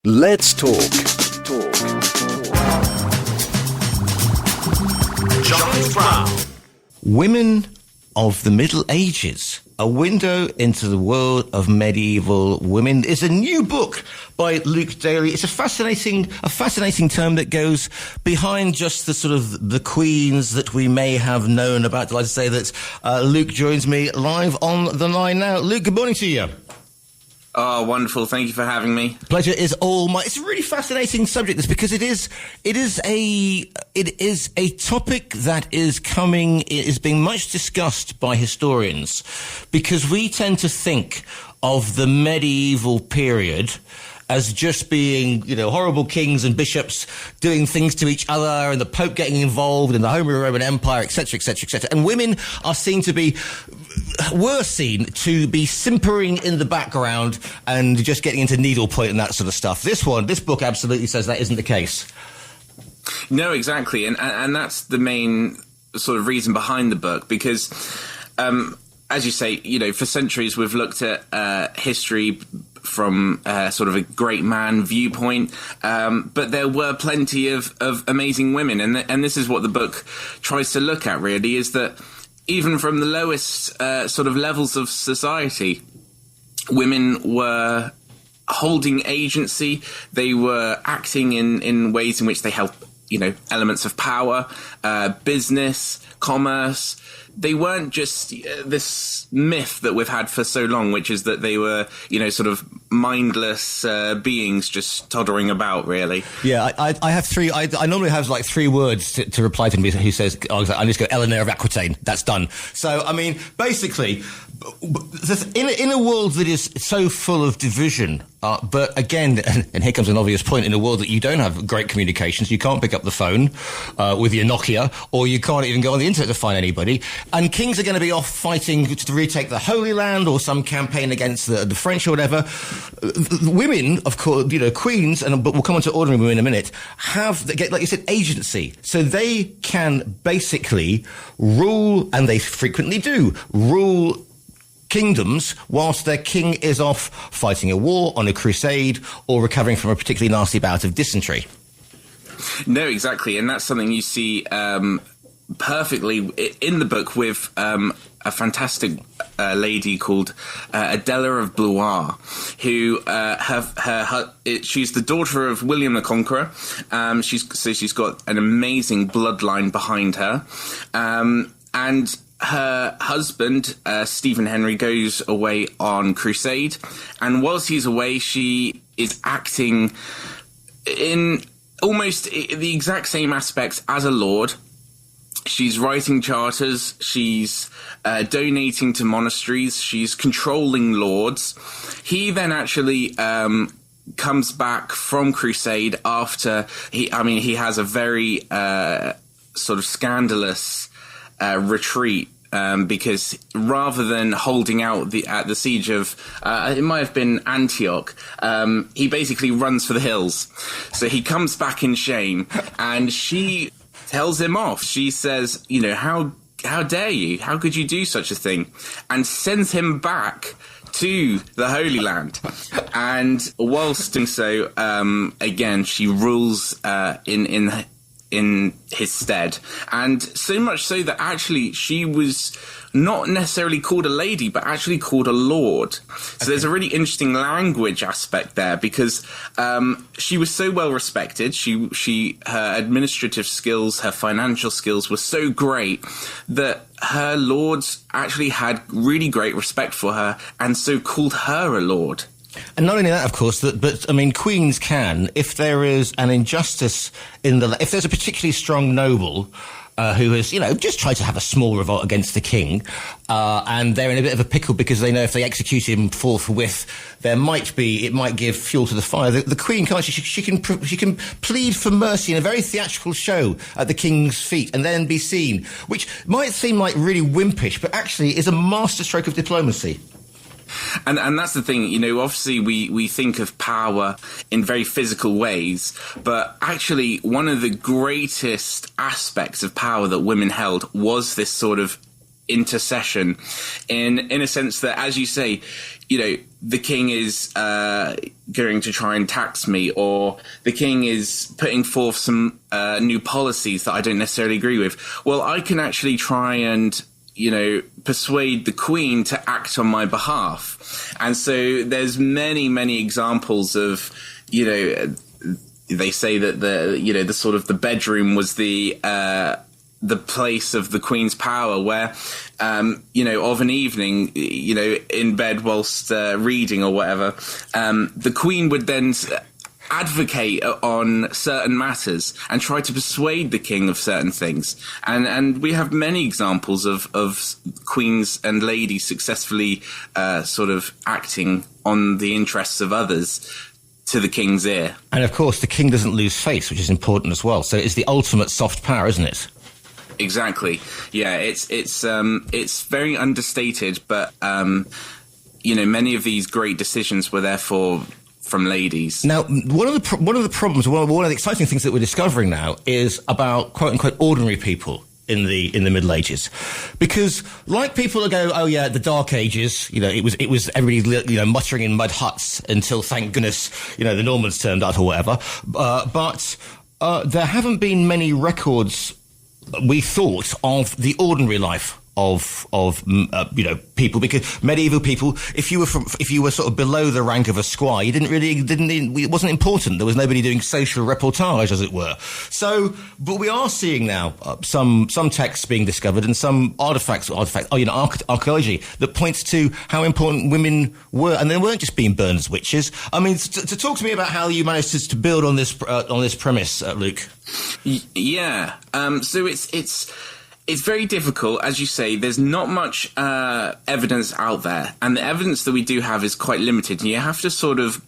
Let's talk. Giles Brown. Women of the Middle Ages, a window into the world of medieval women, is a new book by Luke Daly. It's a fascinating term that goes behind just the sort of the queens that we may have known about. I'd like to say that Luke joins me live on the line now. Luke, good morning to you. Oh, wonderful. Thank you for having me. Pleasure is all mine. It's a really fascinating subject, this, because it is a topic that is being much discussed by historians, because we tend to think of the medieval period as just being, horrible kings and bishops doing things to each other, and the Pope getting involved in the Holy Roman Empire, etc., etc., etc. And women were seen to be simpering in the background and just getting into needlepoint and that sort of stuff. This book absolutely says that isn't the case. No, exactly. And that's the main sort of reason behind the book, because, as you say, for centuries we've looked at history from sort of a great man viewpoint, but there were plenty of amazing women, and this is what the book tries to look at, really, is that even from the lowest sort of levels of society, women were holding agency. They were acting in ways in which they held, elements of power, business, commerce. They weren't just this myth that we've had for so long, which is that they were, sort of mindless beings just toddling about, really. Yeah, I have three. I normally have like three words to reply to me. Who says, I just go Eleanor of Aquitaine. That's done. So, I mean, basically, in a world that is so full of division, but again, and here comes an obvious point, in a world that you don't have great communications, you can't pick up the phone with your Nokia, or you can't even go on the internet to find anybody, and kings are going to be off fighting to retake the Holy Land or some campaign against the French or whatever. Women, of course, queens, but we'll come on to ordinary women in a minute, like you said, agency. So they can basically rule, and they frequently do, rule kingdoms whilst their king is off fighting a war, on a crusade, or recovering from a particularly nasty bout of dysentery. No, exactly. And that's something you see perfectly in the book with a fantastic lady called Adela of Blois, who she's the daughter of William the Conqueror. She's got an amazing bloodline behind her, and her husband, Stephen Henry, goes away on crusade, and whilst he's away, she is acting in almost the exact same aspects as a lord. She's writing charters, she's donating to monasteries, she's controlling lords. He then actually comes back from crusade after he has a very sort of scandalous retreat, because rather than holding out at the siege of it might have been Antioch, he basically runs for the hills. So he comes back in shame, and she tells him off. She says, how dare you? How could you do such a thing? And sends him back to the Holy Land. And whilst doing so, again, she rules in his stead, and so much so that actually she was not necessarily called a lady, but actually called a lord. So there's a really interesting language aspect there, because she was so well respected. Her administrative skills, her financial skills were so great that her lords actually had really great respect for her, and so called her a lord. And not only that, of course, but queens can, if there is an injustice if there's a particularly strong noble who has, just tried to have a small revolt against the king, and they're in a bit of a pickle because they know if they execute him forthwith, it might give fuel to the fire. The queen can't. She can plead for mercy in a very theatrical show at the king's feet, and then be seen, which might seem like really wimpish, but actually is a masterstroke of diplomacy. And that's the thing, obviously we think of power in very physical ways, but actually one of the greatest aspects of power that women held was this sort of intercession in a sense that, as you say, you know, the king is going to try and tax me, or the king is putting forth some new policies that I don't necessarily agree with. Well, I can actually try and, you know, persuade the queen to act on my behalf. And so there's many examples of, you know, they say that the sort of the bedroom was the place of the Queen's power, where, you know, of an evening, you know, in bed whilst reading or whatever, the Queen would then advocate on certain matters and try to persuade the king of certain things. And we have many examples of queens and ladies successfully sort of acting on the interests of others to the king's ear. And of course, the king doesn't lose face, which is important as well. So it's the ultimate soft power, isn't it? Exactly. Yeah, it's very understated, but you know, many of these great decisions were therefore from ladies. Now, one of the problems, one of the exciting things that we're discovering now is about quote unquote ordinary people in the Middle Ages, because like people that go, oh yeah, the Dark Ages, you know, it was everybody, you know, muttering in mud huts until, thank goodness, you know, the Normans turned out or whatever. But there haven't been many records, we thought, of the ordinary life of you know, people, because medieval people, if you were sort of below the rank of a squire, you it wasn't important. There was nobody doing social reportage, as it were. So, but we are seeing now some texts being discovered and some artifacts, you know, archaeology that points to how important women were, and they weren't just being burned as witches. I mean, to talk to me about how you managed to build on this premise, Luke. Yeah. So it's very difficult, as you say. There's not much evidence out there, and the evidence that we do have is quite limited. And you have to sort of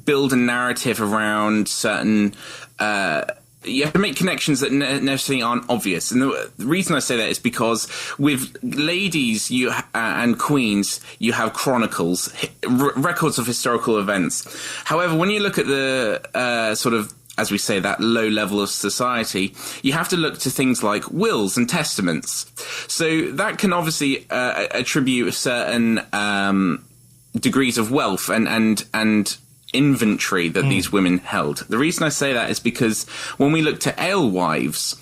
build a narrative around certain. You have to make connections that necessarily aren't obvious. And the reason I say that is because with ladies and queens, you have chronicles, records of historical events. However, when you look at the sort of, as we say, that low level of society, you have to look to things like wills and testaments. So that can obviously attribute certain degrees of wealth and inventory that these women held. The reason I say that is because when we look to alewives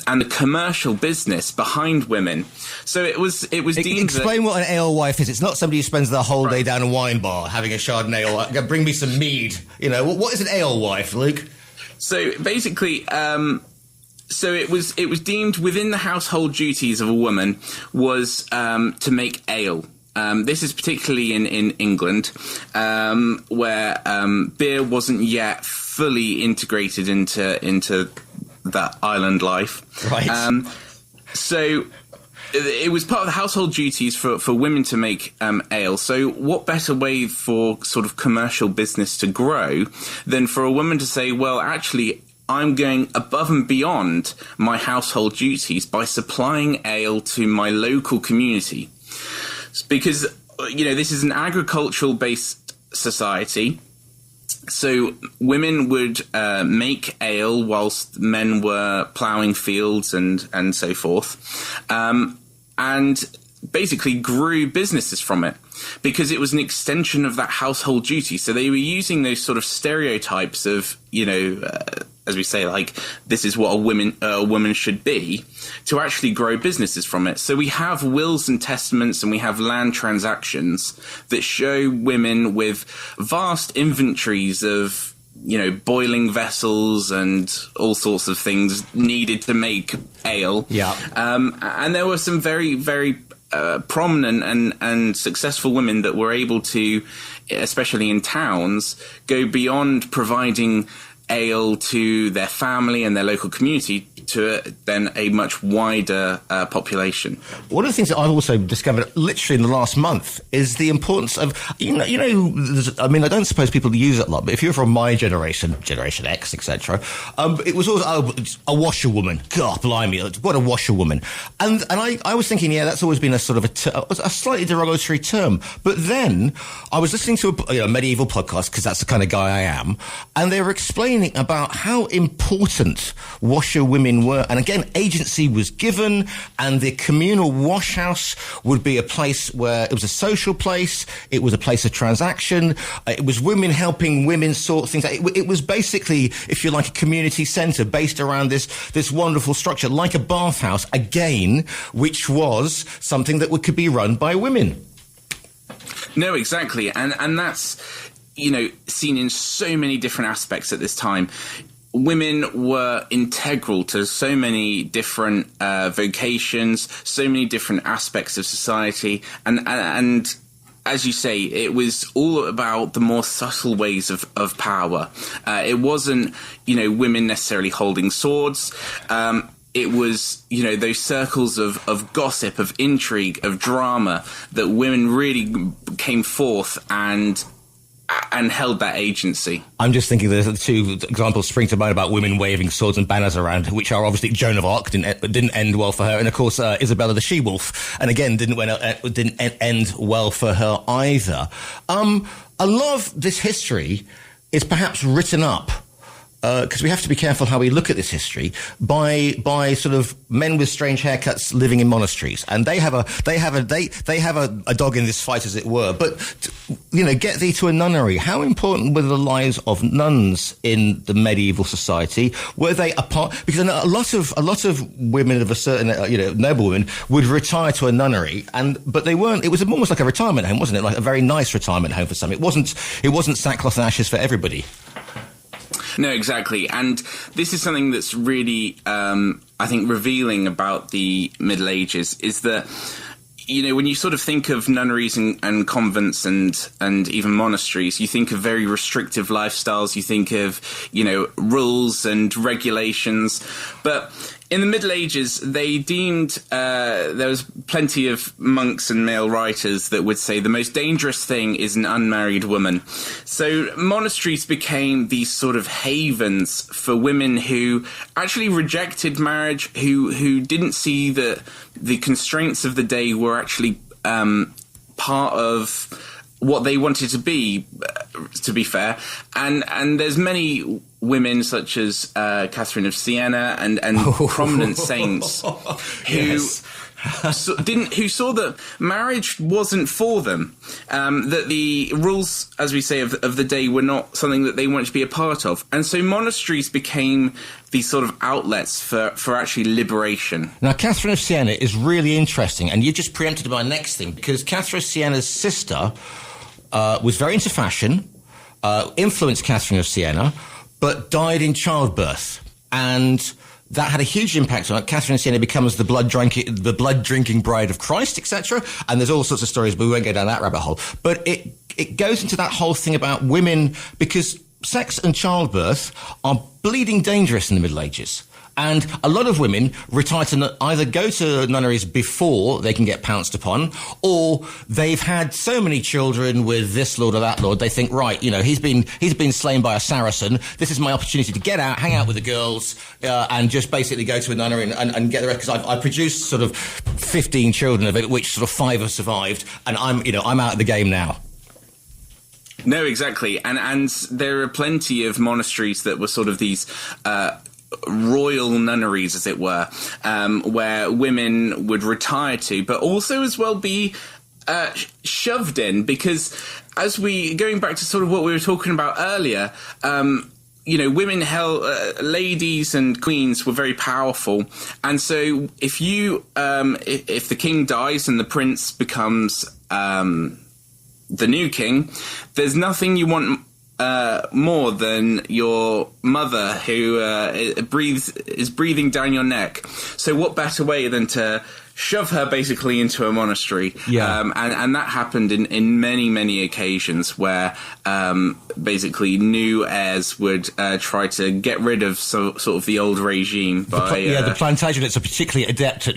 and the commercial business behind women, so it was deemed. Explain what an alewife is. It's not somebody who spends the whole day down a wine bar having a Chardonnay or bring me some mead. You know, what is an alewife, Luke? So basically, so it was deemed within the household duties of a woman was to make ale. This is particularly in England, where beer wasn't yet fully integrated into that island life. Right. So it was part of the household duties for women to make ale. So what better way for sort of commercial business to grow than for a woman to say, well, actually, I'm going above and beyond my household duties by supplying ale to my local community. Because, you know, this is an agricultural-based society. So women would make ale whilst men were ploughing fields and so forth, and basically grew businesses from it because it was an extension of that household duty. So they were using those sort of stereotypes of, you know, as we say, like, this is what a woman should be, to actually grow businesses from it. So we have wills and testaments and we have land transactions that show women with vast inventories of, you know, boiling vessels and all sorts of things needed to make ale. Yeah. And there were some very, very prominent and successful women that were able to, especially in towns, go beyond providing ale to their family and their local community to then a much wider population. One of the things that I've also discovered literally in the last month is the importance of, you know, I mean, I don't suppose people use it a lot, but if you're from my generation, Generation X, etc., it was always a washerwoman. God, blimey, what a washerwoman. And I was thinking, yeah, that's always been a sort of a slightly derogatory term. But then I was listening to a medieval podcast, because that's the kind of guy I am, and they were explaining about how important washerwomen women were. And again, agency was given, and the communal washhouse would be a place where it was a social place, it was a place of transaction, it was women helping women sort things out. It was basically, if you like, a community centre based around this wonderful structure, like a bathhouse, again, which was something that could be run by women. No, exactly. And that's, seen in so many different aspects at this time. Women were integral to so many different vocations, so many different aspects of society. And as you say, it was all about the more subtle ways of power. It wasn't, women necessarily holding swords. It was, those circles of gossip, of intrigue, of drama that women really came forth and held that agency. I'm just thinking there's the two examples spring to mind about women waving swords and banners around, which are obviously Joan of Arc, didn't end well for her, and of course Isabella the She-Wolf, and again didn't end well for her either. A lot of this history is perhaps written up, because we have to be careful how we look at this history, by sort of men with strange haircuts living in monasteries, and they have a dog in this fight, as it were. But get thee to a nunnery. How important were the lives of nuns in the medieval society? Were they a part? Because a lot of women of a certain noble women would retire to a nunnery, but they weren't. It was almost like a retirement home, wasn't it? Like a very nice retirement home for some. It wasn't sackcloth and ashes for everybody. No, exactly. And this is something that's really, I think, revealing about the Middle Ages, is that, when you sort of think of nunneries and convents and even monasteries, you think of very restrictive lifestyles, you think of, rules and regulations. But in the Middle Ages, they deemed there was plenty of monks and male writers that would say the most dangerous thing is an unmarried woman. So monasteries became these sort of havens for women who actually rejected marriage, who didn't see that the constraints of the day were actually part of what they wanted to be fair. And there's many women such as Catherine of Siena and prominent saints who who saw that marriage wasn't for them, that the rules, as we say, of the day were not something that they wanted to be a part of. And so monasteries became these sort of outlets for actually liberation. Now, Catherine of Siena is really interesting, and you just preempted my next thing, because Catherine of Siena's sister was very into fashion, influenced Catherine of Siena, but died in childbirth. And that had a huge impact on it. Catherine of Siena becomes the blood-drinking bride of Christ, etc. And there's all sorts of stories, but we won't go down that rabbit hole. But it goes into that whole thing about women, because sex and childbirth are bleeding dangerous in the Middle Ages. And a lot of women retire to either go to nunneries before they can get pounced upon, or they've had so many children with this lord or that lord, they think, right, he's been slain by a Saracen. This is my opportunity to get out, hang out with the girls, and just basically go to a nunnery and get the rest. Because I produced sort of 15 children of it, which sort of 5 have survived, and I'm out of the game now. No, exactly. And there are plenty of monasteries that were sort of these royal nunneries, as it were, where women would retire to, but also as well be shoved in, because going back to sort of what we were talking about earlier, women held, ladies and queens were very powerful. And so if if the king dies and the prince becomes the new king, there's nothing you want more than your mother who is breathing down your neck. So what better way than to shove her basically into a monastery? Yeah. And that happened in many, many occasions where basically new heirs would try to get rid of sort of the old regime by... the Plantagenets are particularly adept at,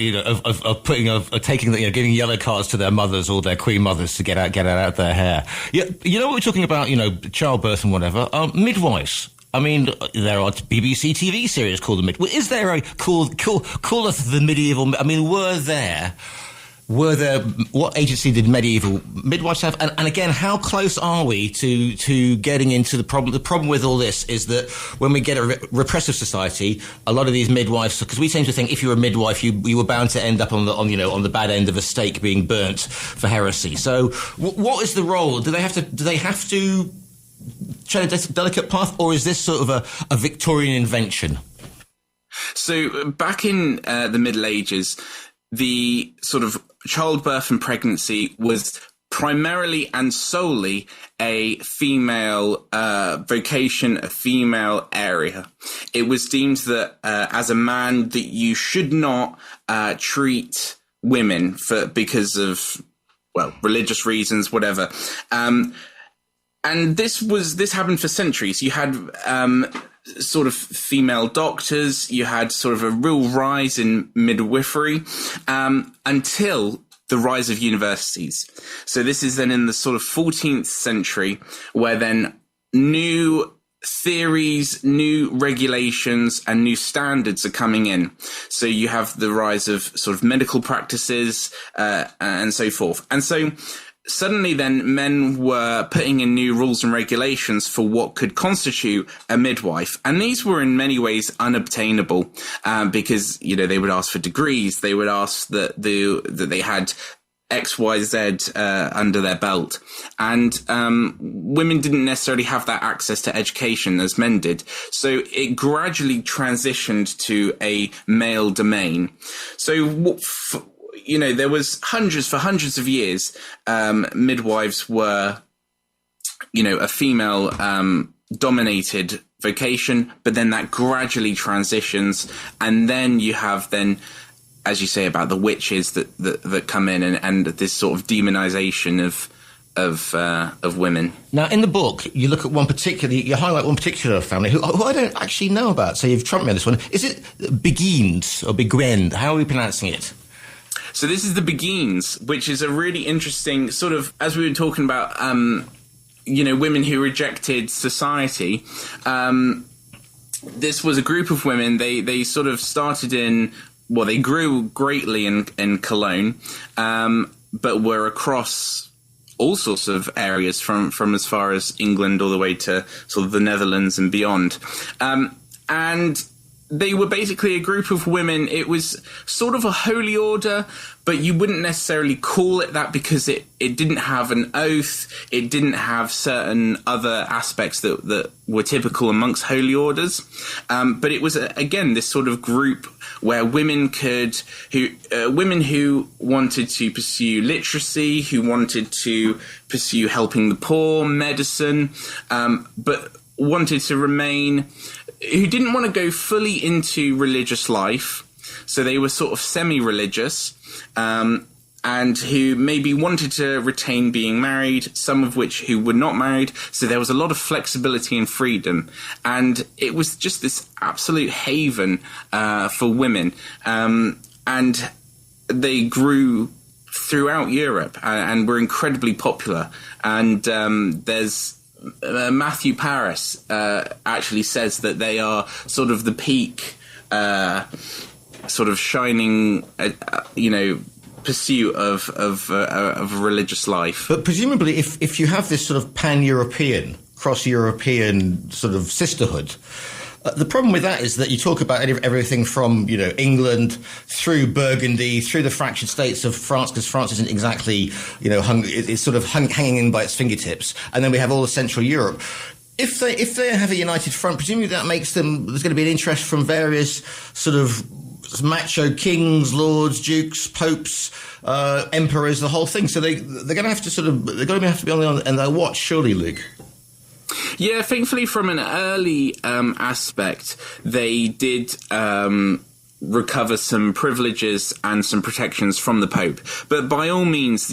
giving yellow cards to their mothers or their queen mothers to get out their hair. Yeah, what we're talking about, childbirth and whatever, midwives. I mean, there are BBC TV series called The Midwife. Is there a calleth the medieval? I mean, were there what agency did medieval midwives have? And again, how close are we to getting into the problem? The problem with all this is that when we get a repressive society, a lot of these midwives, because we seem to think if you're a midwife, you were bound to end up on the bad end of a stake being burnt for heresy. So what is the role? Do they have to tread a delicate path, or is this sort of a Victorian invention? So back in the Middle Ages, the sort of childbirth and pregnancy was primarily and solely a female vocation, a female area. It was deemed that as a man that you should not treat women because of, well, religious reasons, whatever. And this happened for centuries. You had sort of female doctors, you had sort of a real rise in midwifery, until the rise of universities. So this is then in the sort of 14th century, where then new theories, new regulations, and new standards are coming in. So you have the rise of sort of medical practices, and so forth. And so suddenly then men were putting in new rules and regulations for what could constitute a midwife. And these were in many ways unobtainable, because, they would ask for degrees. They would ask that they had X, Y, Z under their belt. And women didn't necessarily have that access to education as men did. So it gradually transitioned to a male domain. So there was hundreds of years, midwives were, a female dominated vocation, but then that gradually transitions. And then you have as you say, about the witches that come in and this sort of demonization of women. Now, in the book, you look at you highlight one particular family who I don't actually know about. So you've trumped me on this one. Is it Beguines or Beguines? How are we pronouncing it? So this is the Beguines, which is a really interesting sort of, as we were talking about, women who rejected society. This was a group of women. They sort of started they grew greatly in Cologne, but were across all sorts of areas from as far as England all the way to sort of the Netherlands and beyond. And they were basically a group of women. It was sort of a holy order, but you wouldn't necessarily call it that because it didn't have an oath. It didn't have certain other aspects that were typical amongst holy orders. But it was, again, this sort of group where women who wanted to pursue literacy, who wanted to pursue helping the poor, medicine, but wanted to remain, who didn't want to go fully into religious life. So they were sort of semi-religious, and who maybe wanted to retain being married, some of which who were not married. So there was a lot of flexibility and freedom. And it was just this absolute haven for women. And they grew throughout Europe and were incredibly popular. And there's Matthew Paris actually says that they are sort of the peak, sort of shining, pursuit of religious life. But presumably, if you have this sort of pan-European, cross-European sort of sisterhood, the problem with that is that you talk about everything from, England through Burgundy, through the fractured states of France, because France isn't exactly, it's sort of hanging in by its fingertips. And then we have all of Central Europe. If they have a united front, presumably that makes there's going to be an interest from various sort of macho kings, lords, dukes, popes, emperors, the whole thing. So they're going to have to be on their watch, surely, Luke. Yeah, thankfully, from an early aspect, they did recover some privileges and some protections from the Pope. But by all means,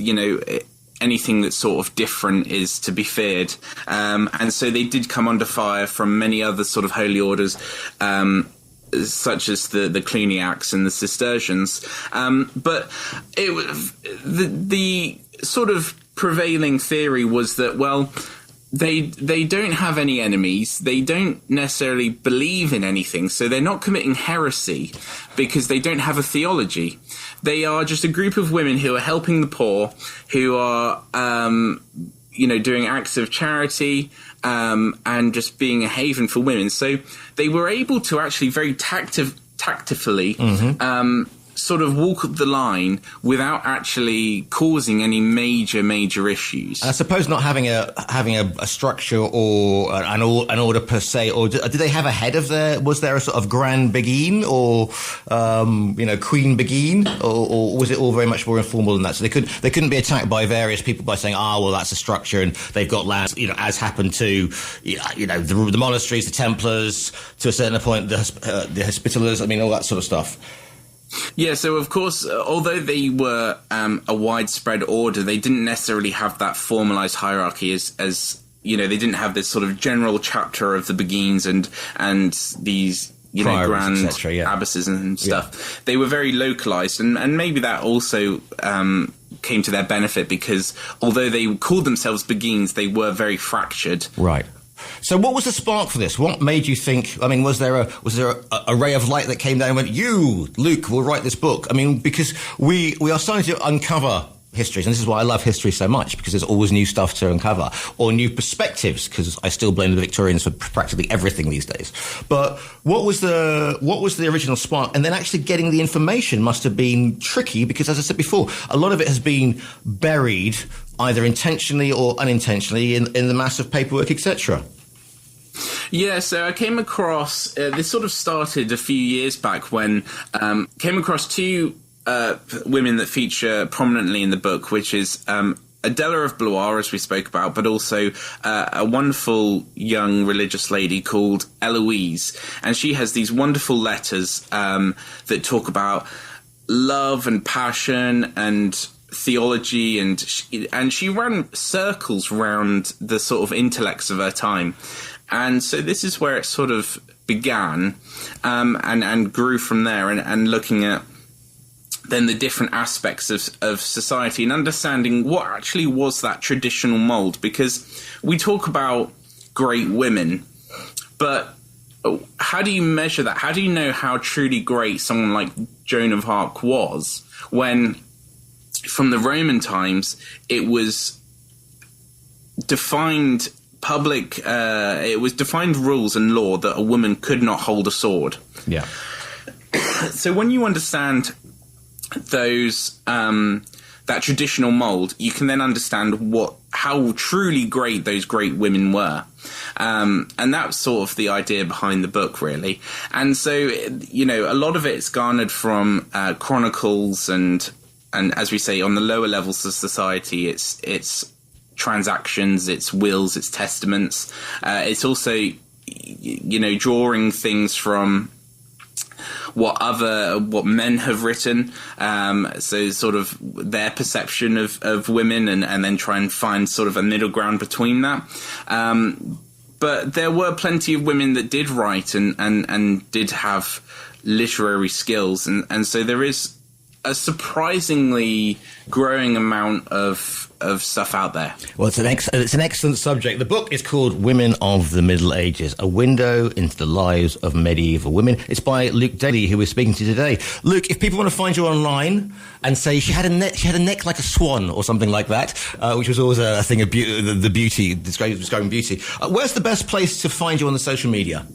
anything that's sort of different is to be feared. And so they did come under fire from many other sort of holy orders, such as the Cluniacs and the Cistercians. But the sort of prevailing theory was that, well, they don't have any enemies. They don't necessarily believe in anything, so they're not committing heresy because they don't have a theology. They are just a group of women who are helping the poor, who are doing acts of charity, and just being a haven for women. So they were able to actually very tactfully sort of walk up the line without actually causing any major issues. I suppose not having a structure or an order per se, or did they have a head of was there a sort of Grand Beguine or Queen Beguine, or was it all very much more informal than that? So they couldn't be attacked by various people by saying, well, that's a structure and they've got land, as happened to the monasteries, the Templars, to a certain point, the Hospitallers, all that sort of stuff. Yeah, so of course, although they were a widespread order, they didn't necessarily have that formalized hierarchy as they didn't have this sort of general chapter of the Beguines and these Priors, grand cetera, abbesses and stuff. Yeah. They were very localized, and maybe that also came to their benefit, because although they called themselves Beguines, they were very fractured. Right. So what was the spark for this? What made you think, was there a ray of light that came down and went, you, Luke, will write this book? Because we are starting to uncover histories, and this is why I love history so much, because there's always new stuff to uncover, or new perspectives, because I still blame the Victorians for practically everything these days. But what was the original spark? And then actually getting the information must have been tricky, because as I said before, a lot of it has been buried either intentionally or unintentionally in the mass of paperwork, etc. Yeah, so I came across, this sort of started a few years back when came across two women that feature prominently in the book, which is Adela of Blois, as we spoke about, but also a wonderful young religious lady called Eloise. And she has these wonderful letters that talk about love and passion and theology, and she ran circles around the sort of intellects of her time. And so this is where it sort of began and grew from there, and looking at then the different aspects of society and understanding what actually was that traditional mould. Because we talk about great women, but how do you measure that? How do you know how truly great someone like Joan of Arc was, when from the Roman times it was defined it was defined rules and law that a woman could not hold a sword. Yeah. So when you understand those that traditional mold, you can then understand how truly great those great women were, and that's sort of the idea behind the book, really. And so a lot of it's garnered from chronicles and as we say, on the lower levels of society, it's transactions, it's wills, it's testaments. It's also drawing things from what men have written, so sort of their perception of women, and then try and find sort of a middle ground between that. But there were plenty of women that did write and did have literary skills, and so there is a surprisingly growing amount of stuff out there. Well, it's an excellent subject. The book is called Women of the Middle Ages, a window into the lives of medieval women. It's by Luke Daly, who we're speaking to today. Luke, if people want to find you online and say she had a neck like a swan or something like that, which was always a thing of the beauty, describing beauty, where's the best place to find you on the social media?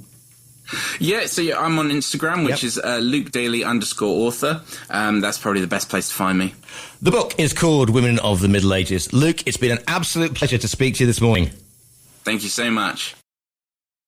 Yeah, so I'm on Instagram, which is Luke Daly _author. That's probably the best place to find me. The book is called Women of the Middle Ages. Luke, it's been an absolute pleasure to speak to you this morning. Thank you so much.